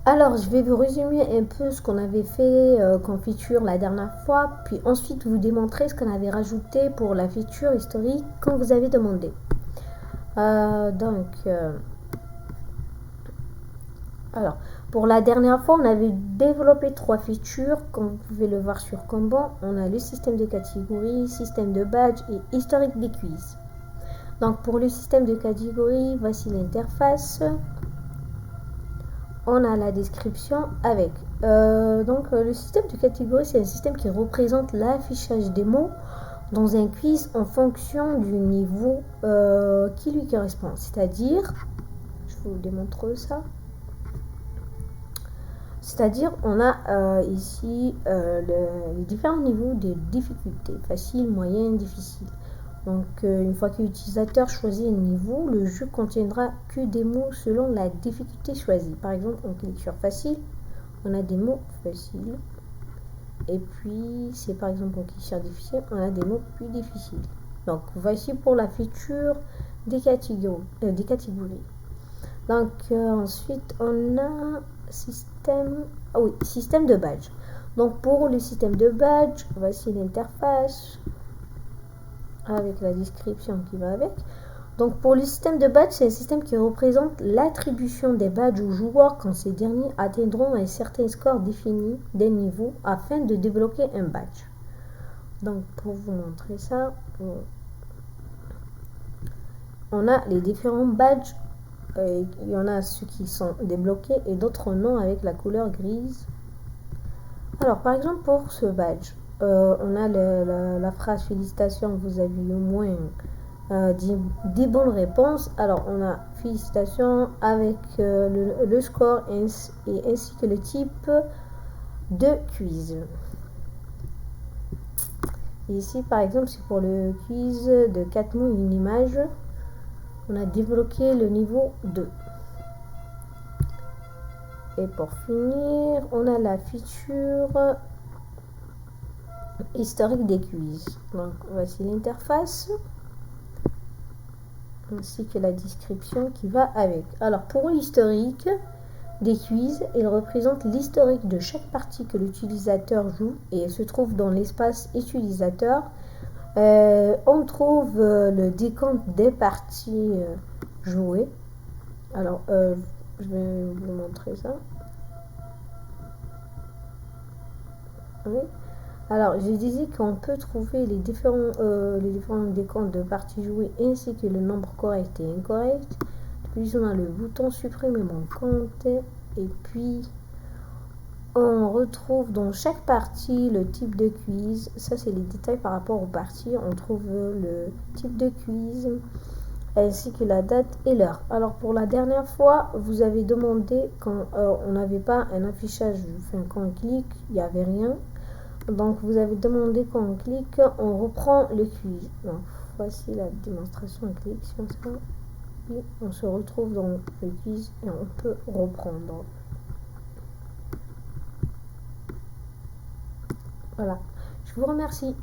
Alors, je vais vous résumer un peu ce qu'on avait fait comme feature la dernière fois, puis ensuite vous démontrer ce qu'on avait rajouté pour la feature historique quand vous avez demandé. Alors, pour la dernière fois, on avait développé 3 features, comme vous pouvez le voir sur Kanban. On a le système de catégories, système de badge et historique des quiz. Donc, pour le système de catégories, voici l'interface. On a la description avec. Le système de catégorie, c'est un système qui représente l'affichage des mots dans un quiz en fonction du niveau qui lui correspond. C'est-à-dire, je vous démontre ça. C'est-à-dire, on a ici les différents niveaux de difficulté, facile, moyenne, difficile. Donc, une fois que l'utilisateur choisit un niveau, le jeu contiendra que des mots selon la difficulté choisie. Par exemple, on clique sur facile, on a des mots faciles. Et puis, si par exemple on clique sur difficile, on a des mots plus difficiles. Donc, voici pour la feature des catégories. Donc, ensuite, on a système de badge. Donc, pour le système de badge, voici l'interface avec la description qui va avec. Donc, pour le système de badge, c'est un système qui représente l'attribution des badges aux joueurs quand ces derniers atteindront un certain score défini des niveaux afin de débloquer un badge. Donc, pour vous montrer ça, on a les différents badges. Il y en a ceux qui sont débloqués et d'autres non avec la couleur grise. Alors, par exemple, pour ce badge, on a la phrase félicitations, vous avez eu au moins 10 bonnes réponses. Alors, on a félicitations avec le score ainsi que le type de quiz. Et ici, par exemple, c'est pour le quiz de 4 mots et une image. On a débloqué le niveau 2. Et pour finir, on a la feature historique des quiz. Donc, voici l'interface ainsi que la description qui va avec. Alors, pour l'historique des quiz, il représente l'historique de chaque partie que l'utilisateur joue et se trouve dans l'espace utilisateur. On trouve le décompte des parties jouées. Alors, je vais vous montrer ça. Oui. Alors, je disais qu'on peut trouver les différents décomptes de parties jouées ainsi que le nombre correct et incorrect. Puis on a le bouton supprimer mon compte et puis on retrouve dans chaque partie le type de quiz. Ça, c'est les détails par rapport aux parties. On trouve le type de quiz ainsi que la date et l'heure. Alors, pour la dernière fois, vous avez demandé quand on n'avait pas un affichage, enfin, quand on clique, il n'y avait rien. Donc, vous avez demandé quand on clique, on reprend le quiz. Donc, voici la démonstration. On clique sur ça. Et on se retrouve dans le quiz et on peut reprendre. Voilà. Je vous remercie.